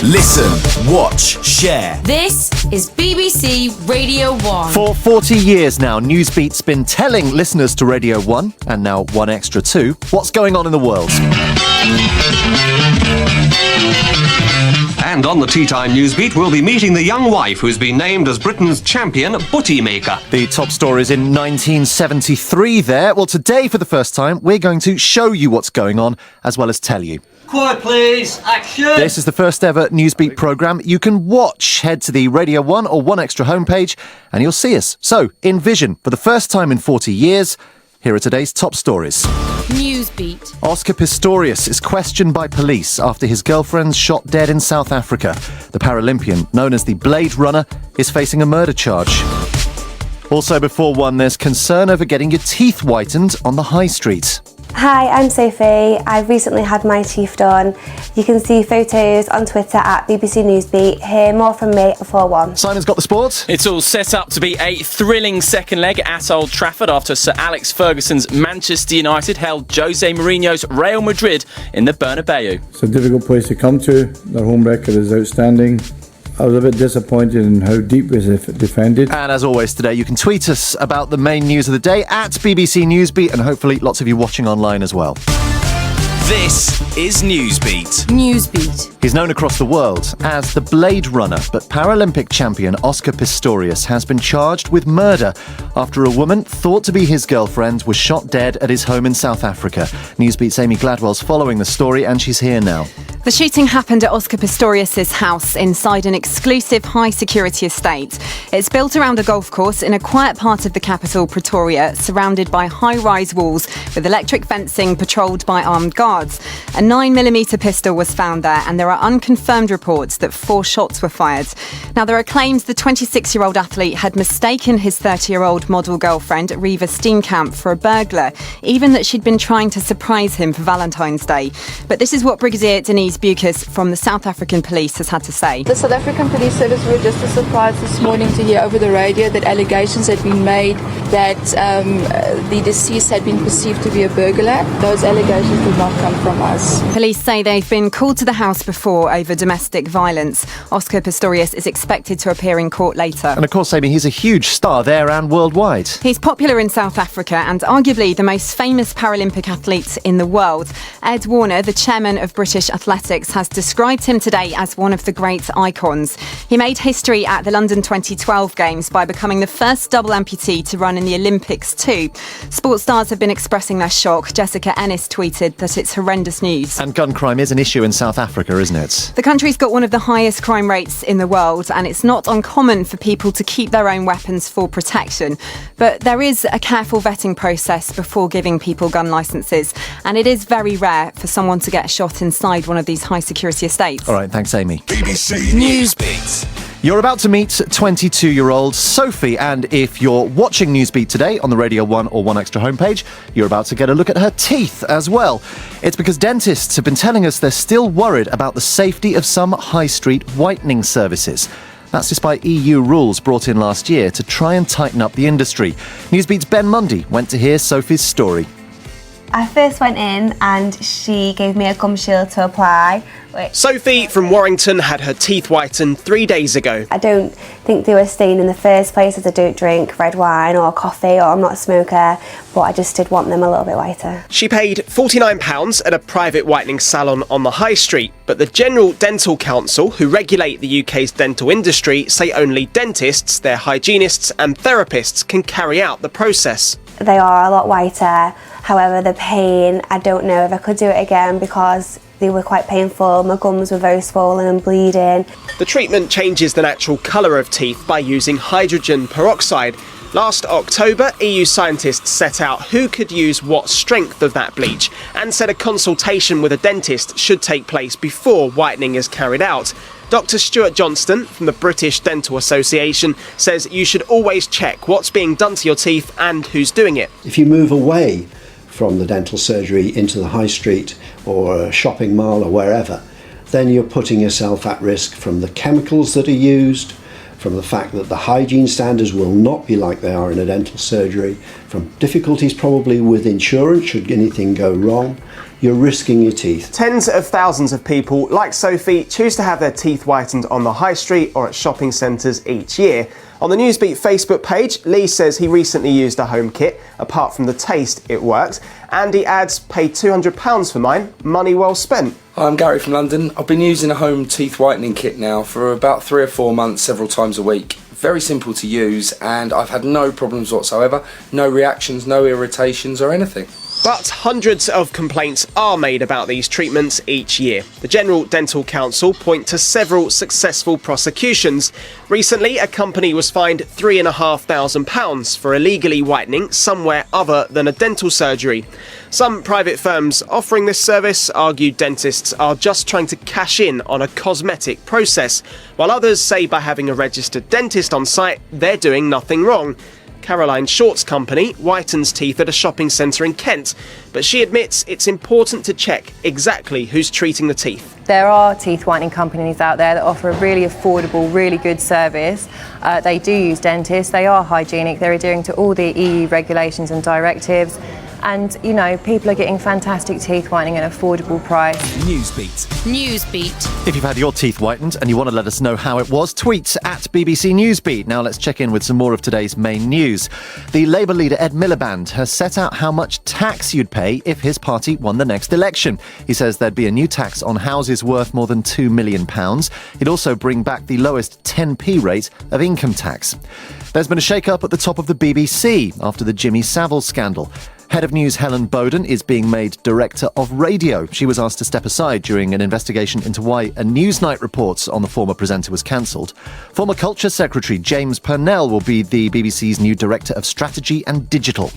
Listen, watch, share. This is BBC Radio 1. For 40 years now, Newsbeat's been telling listeners to Radio 1, and now 1 Extra 2, what's going on in the world. And on the Tea Time Newsbeat, we'll be meeting the young wife who's been named as Britain's champion butty maker. The top stories in 1973 there. Well, today, for the first time, we're going to show you what's going on, as well as tell you. Quiet, please. Action. This is the first ever Newsbeat programme you can watch. Head to the Radio 1 or 1 Extra homepage and you'll see us. So, in vision, for the first time in 40 years, here are today's top stories. Newsbeat. Oscar Pistorius is questioned by police after his girlfriend's shot dead in South Africa. The Paralympian, known as the Blade Runner, is facing a murder charge. Also before 1, there's concern over getting your teeth whitened on the high street. Hi, I'm Sophie. I've recently had my teeth done. You can see photos on Twitter at BBC Newsbeat. Hear more from me before 1. Simon's got the sport. It's all set up to be a thrilling second leg at Old Trafford after Sir Alex Ferguson's Manchester United held Jose Mourinho's Real Madrid in the Bernabeu. It's a difficult place to come to. Their home record is outstanding. I was a bit disappointed in how deep it was defended. And as always today, you can tweet us about the main news of the day at BBC Newsbeat, and hopefully lots of you watching online as well. This is Newsbeat. Newsbeat. He's known across the world as the Blade Runner, but Paralympic champion Oscar Pistorius has been charged with murder after a woman thought to be his girlfriend was shot dead at his home in South Africa. Newsbeat's Amy Gladwell's following the story, and she's here now. The shooting happened at Oscar Pistorius' house inside an exclusive high-security estate. It's built around a golf course in a quiet part of the capital, Pretoria, surrounded by high-rise walls with electric fencing patrolled by armed guards. A 9mm pistol was found there, and there are unconfirmed reports that 4 shots were fired. Now, there are claims the 26-year-old athlete had mistaken his 30-year-old model girlfriend, Reva Steenkamp, for a burglar, even that she'd been trying to surprise him for Valentine's Day. But this is what Brigadier Denise Bucas from the South African Police has had to say. The South African Police Service were just as surprised this morning to hear over the radio that allegations had been made that the deceased had been perceived to be a burglar. Those allegations did not come from us. Police say they've been called to the house before over domestic violence. Oscar Pistorius is expected to appear in court later. And of course, Amy, he's a huge star there and worldwide. He's popular in South Africa and arguably the most famous Paralympic athlete in the world. Ed Warner, the chairman of British Athletics, has described him today as one of the great icons. He made history at the London 2012 Games by becoming the first double amputee to run in the Olympics too. Sports stars have been expressing their shock. Jessica Ennis tweeted that it's horrendous news. And gun crime is an issue in South Africa, isn't it? The country's got one of the highest crime rates in the world, and it's not uncommon for people to keep their own weapons for protection. But there is a careful vetting process before giving people gun licences, and it is very rare for someone to get shot inside one of these high-security estates. All right, thanks, Amy. BBC Newsbeat. You're about to meet 22-year-old Sophie, and if you're watching Newsbeat today on the Radio 1 or 1 Extra homepage, you're about to get a look at her teeth as well. It's because dentists have been telling us they're still worried about the safety of some high street whitening services. That's despite EU rules brought in last year to try and tighten up the industry. Newsbeat's Ben Mundy went to hear Sophie's story. I first went in and she gave me a gum shield to apply. Sophie from Warrington had her teeth whitened 3 days ago. I don't think they were staying in the first place, as I don't drink red wine or coffee, or I'm not a smoker, but I just did want them a little bit whiter. She paid £49 at a private whitening salon on the high street, but the General Dental Council, who regulate the UK's dental industry, say only dentists, their hygienists and therapists can carry out the process. They are a lot whiter, however the pain, I don't know if I could do it again because they were quite painful. My gums were very swollen and bleeding. The treatment changes the natural colour of teeth by using hydrogen peroxide. Last October, EU scientists set out who could use what strength of that bleach and said a consultation with a dentist should take place before whitening is carried out. Dr. Stuart Johnston from the British Dental Association says you should always check what's being done to your teeth and who's doing it. If you move away from the dental surgery into the high street or a shopping mall or wherever, then you're putting yourself at risk from the chemicals that are used, from the fact that the hygiene standards will not be like they are in a dental surgery, from difficulties probably with insurance should anything go wrong. You're risking your teeth. Tens of thousands of people, like Sophie, choose to have their teeth whitened on the high street or at shopping centres each year. On the Newsbeat Facebook page, Lee says he recently used a home kit. Apart from the taste, it worked. Andy adds, paid £200 for mine, money well spent. Hi, I'm Gary from London. I've been using a home teeth whitening kit now for about 3 or 4 months, several times a week. Very simple to use, and I've had no problems whatsoever, no reactions, no irritations or anything. But hundreds of complaints are made about these treatments each year. The General Dental Council point to several successful prosecutions. Recently, a company was fined £3,500 for illegally whitening somewhere other than a dental surgery. Some private firms offering this service argue dentists are just trying to cash in on a cosmetic process, while others say by having a registered dentist on site, they're doing nothing wrong. Caroline Short's company whitens teeth at a shopping centre in Kent, but she admits it's important to check exactly who's treating the teeth. There are teeth whitening companies out there that offer a really affordable, really good service. They do use dentists, they are hygienic, they're adhering to all the EU regulations and directives. And, you know, people are getting fantastic teeth whitening at an affordable price. Newsbeat. Newsbeat. If you've had your teeth whitened and you want to let us know how it was, tweet at BBC Newsbeat. Now let's check in with some more of today's main news. The Labour leader Ed Miliband has set out how much tax you'd pay if his party won the next election. He says there'd be a new tax on houses worth more than £2 million. He'd also bring back the lowest 10p rate of income tax. There's been a shake-up at the top of the BBC after the Jimmy Savile scandal. Head of News Helen Bowden is being made Director of Radio. She was asked to step aside during an investigation into why a Newsnight report on the former presenter was cancelled. Former Culture Secretary James Purnell will be the BBC's new Director of Strategy and Digital.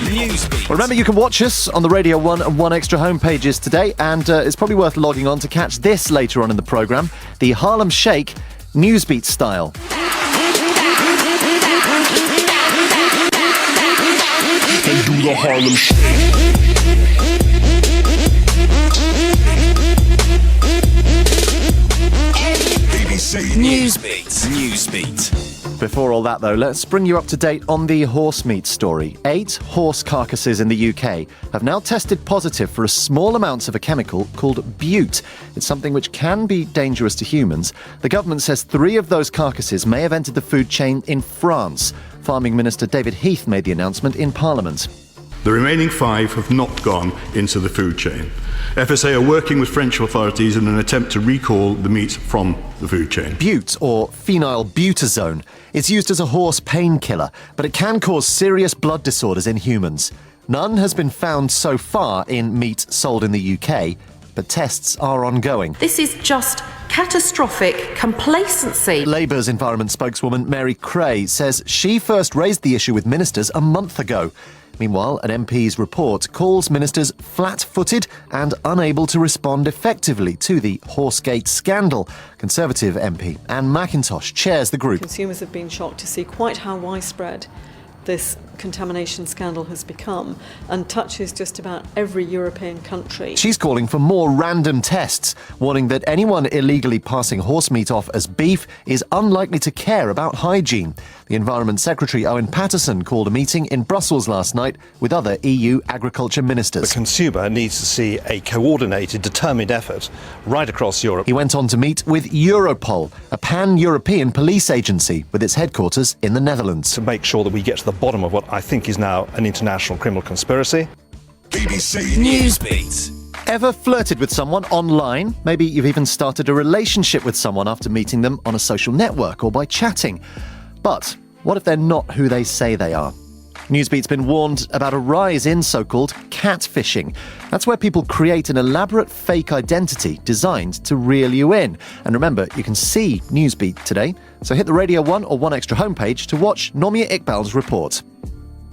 Newsbeat. Well, remember, you can watch us on the Radio 1 and 1 Extra homepages today, and it's probably worth logging on to catch this later on in the programme, the Harlem Shake Newsbeat style. And do the Harlem Shake. Newsbeat. Before all that, though, let's bring you up to date on the horse meat story. 8 horse carcasses in the UK have now tested positive for a small amount of a chemical called bute. It's something which can be dangerous to humans. The government says 3 of those carcasses may have entered the food chain in France. Farming Minister David Heath made the announcement in Parliament. The remaining 5 have not gone into the food chain. FSA are working with French authorities in an attempt to recall the meat from the food chain. Bute, or phenylbutazone, is used as a horse painkiller, but it can cause serious blood disorders in humans. None has been found so far in meat sold in the UK, but tests are ongoing. This is just catastrophic complacency. Labour's environment spokeswoman Mary Cray says she first raised the issue with ministers a month ago. Meanwhile, an MP's report calls ministers flat-footed and unable to respond effectively to the Horsegate scandal. Conservative MP Anne McIntosh chairs the group. Consumers have been shocked to see quite how widespread this contamination scandal has become and touches just about every European country. She's calling for more random tests, warning that anyone illegally passing horse meat off as beef is unlikely to care about hygiene. The Environment Secretary Owen Paterson called a meeting in Brussels last night with other EU agriculture ministers. The consumer needs to see a coordinated, determined effort right across Europe. He went on to meet with Europol, a pan-European police agency with its headquarters in the Netherlands. To make sure that we get to the bottom of what I think is now an international criminal conspiracy. BBC Newsbeat. Ever flirted with someone online? Maybe you've even started a relationship with someone after meeting them on a social network or by chatting. But what if they're not who they say they are? Newsbeat's been warned about a rise in so-called catfishing. That's where people create an elaborate fake identity designed to reel you in. And remember, you can see Newsbeat today, so hit the Radio 1 or 1 Extra homepage to watch Nomia Iqbal's report.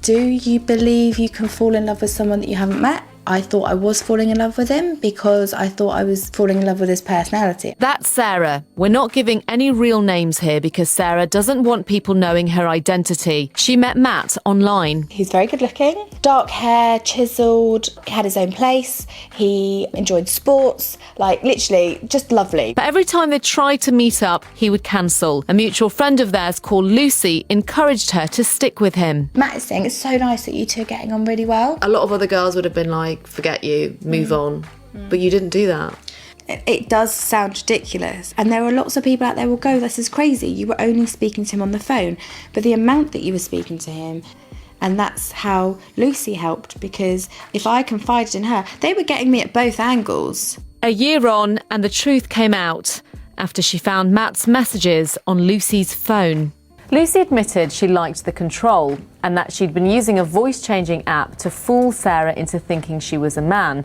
Do you believe you can fall in love with someone that you haven't met? I thought I was falling in love with him because I thought I was falling in love with his personality. That's Sarah. We're not giving any real names here because Sarah doesn't want people knowing her identity. She met Matt online. He's very good looking, dark hair, chiselled, had his own place, he enjoyed sports, like literally just lovely. But every time they tried to meet up, he would cancel. A mutual friend of theirs called Lucy encouraged her to stick with him. Matt is saying it's so nice that you two are getting on really well. A lot of other girls would have been like, forget you, move on. But you didn't do that. It does sound ridiculous, and there are lots of people out there who will go, this is crazy, you were only speaking to him on the phone, but the amount that you were speaking to him, and that's how Lucy helped, because if I confided in her, they were getting me at both angles. A year on, and the truth came out after she found Matt's messages on Lucy's phone. Lucy admitted she liked the control and that she'd been using a voice-changing app to fool Sarah into thinking she was a man.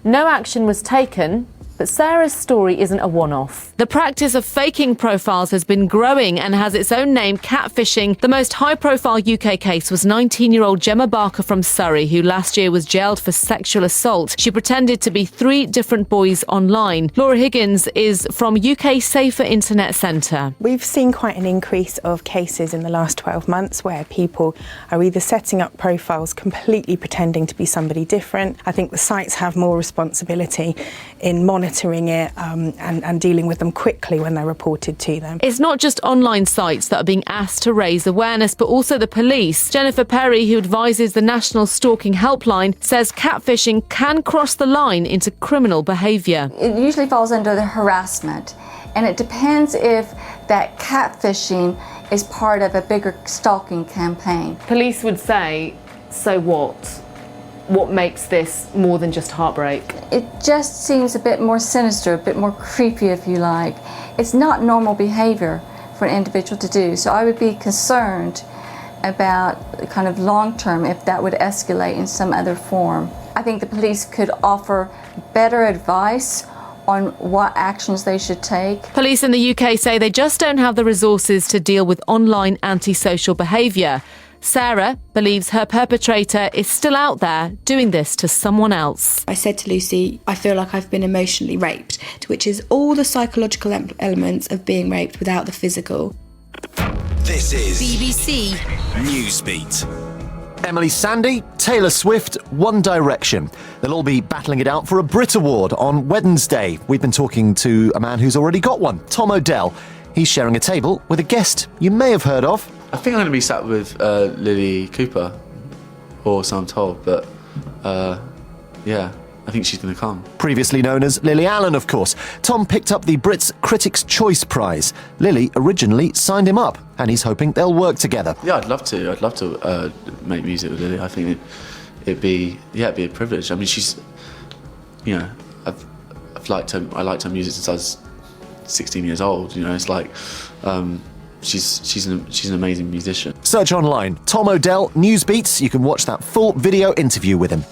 No action was taken, but Sarah's story isn't a one-off. The practice of faking profiles has been growing and has its own name, catfishing. The most high-profile UK case was 19-year-old Gemma Barker from Surrey, who last year was jailed for sexual assault. She pretended to be 3 different boys online. Laura Higgins is from UK Safer Internet Centre. We've seen quite an increase of cases in the last 12 months where people are either setting up profiles completely pretending to be somebody different. I think the sites have more responsibility in monitoring it and dealing with them quickly when they're reported to them. It's not just online sites that are being asked to raise awareness, but also the police. Jennifer Perry, who advises the National Stalking Helpline, says catfishing can cross the line into criminal behaviour. It usually falls under the harassment, and it depends if that catfishing is part of a bigger stalking campaign. Police would say, so what? What makes this more than just heartbreak? It just seems a bit more sinister, a bit more creepy, if you like. It's not normal behavior for an individual to do, so I would be concerned about kind of long-term if that would escalate in some other form. I think the police could offer better advice on what actions they should take. Police in the UK say they just don't have the resources to deal with online antisocial behaviour. Sarah believes her perpetrator is still out there doing this to someone else. I said to Lucy, I feel like I've been emotionally raped, which is all the psychological elements of being raped without the physical. This is BBC Newsbeat. Emily Sandé, Taylor Swift, One Direction. They'll all be battling it out for a Brit Award on Wednesday. We've been talking to a man who's already got one, Tom Odell. He's sharing a table with a guest you may have heard of. I think I'm going to be sat with Lily Cooper, or so I'm told, but yeah, I think she's going to come. Previously known as Lily Allen, of course. Tom picked up the Brits Critics' Choice Prize. Lily originally signed him up, and he's hoping they'll work together. Yeah, I'd love to. I'd love to make music with Lily. I think it'd be a privilege. I mean, she's, you know, I liked her music since I was 16 years old. You know, it's like. She's an amazing musician. Search online, Tom Odell, Newsbeat. You can watch that full video interview with him.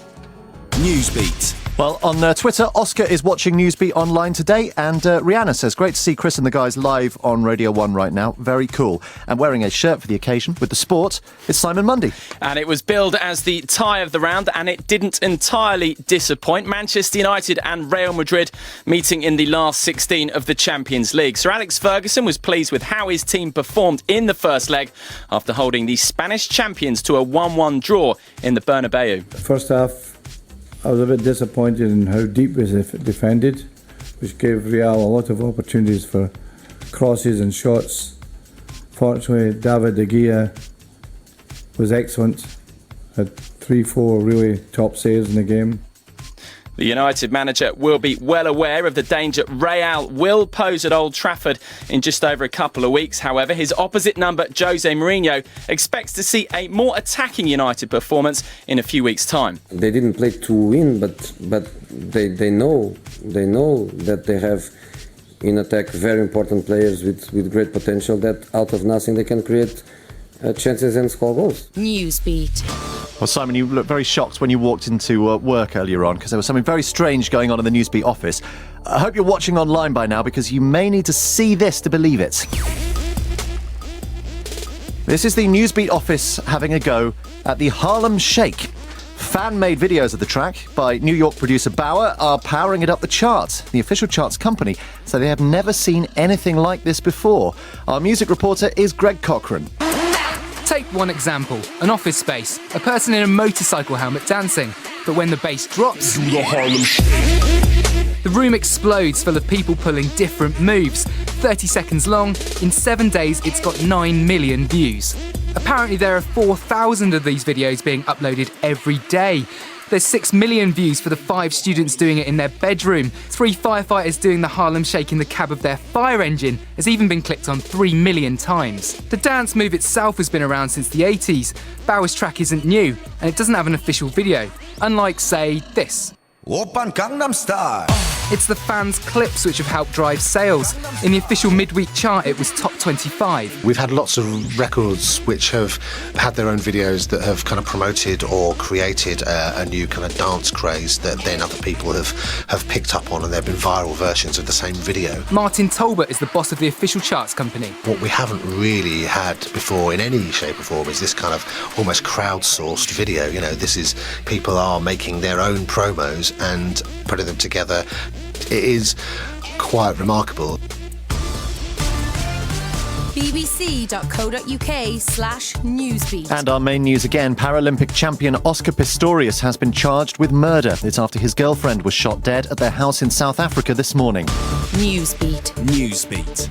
Newsbeat. Well, on Twitter, Oscar is watching Newsbeat online today, and Rihanna says, great to see Chris and the guys live on Radio 1 right now. Very cool. And wearing a shirt for the occasion with the sport is Simon Mundy. And it was billed as the tie of the round, and it didn't entirely disappoint. Manchester United and Real Madrid meeting in the last 16 of the Champions League. Sir Alex Ferguson was pleased with how his team performed in the first leg after holding the Spanish champions to a 1-1 draw in the Bernabeu. First half, I was a bit disappointed in how deep we defended, which gave Real a lot of opportunities for crosses and shots. Fortunately, David De Gea was excellent, had 3-4 really top saves in the game. The United manager will be well aware of the danger Real will pose at Old Trafford in just over a couple of weeks. However, his opposite number, Jose Mourinho, expects to see a more attacking United performance in a few weeks' time. They didn't play to win, but they know that they have in attack very important players with great potential that out of nothing they can create chances and score goals. Newsbeat. Well, Simon, you looked very shocked when you walked into work earlier on because there was something very strange going on in the Newsbeat office. I hope you're watching online by now because you may need to see this to believe it. This is the Newsbeat office having a go at the Harlem Shake. Fan-made videos of the track by New York producer Bauer are powering it up the charts. The official charts company say they have never seen anything like this before. Our music reporter is Greg Cochran. Take one example, an office space, a person in a motorcycle helmet dancing. But when the bass drops, Do the Harlem Shake. the room explodes full of people pulling different moves. 30 seconds long, in 7 days it's got 9 million views. Apparently there are 4,000 of these videos being uploaded every day. There's 6 million views for the 5 students doing it in their bedroom. 3 firefighters doing the Harlem Shake in the cab of their fire engine has even been clicked on 3 million times. The dance move itself has been around since the 80s. Bauer's track isn't new, and it doesn't have an official video. Unlike, say, this. Oppan Gangnam Style. It's the fans' clips which have helped drive sales. In the official midweek chart, it was top 25. We've had lots of records which have had their own videos that have kind of promoted or created a new kind of dance craze that then other people have picked up on, and there have been viral versions of the same video. Martin Tolbert is the boss of the official charts company. What we haven't really had before in any shape or form is this kind of almost crowdsourced video. You know, this is people are making their own promos and putting them together. It is quite remarkable. bbc.co.uk/newsbeat. And our main news again, Paralympic champion Oscar Pistorius has been charged with murder. It's after his girlfriend was shot dead at their house in South Africa this morning. Newsbeat. Newsbeat.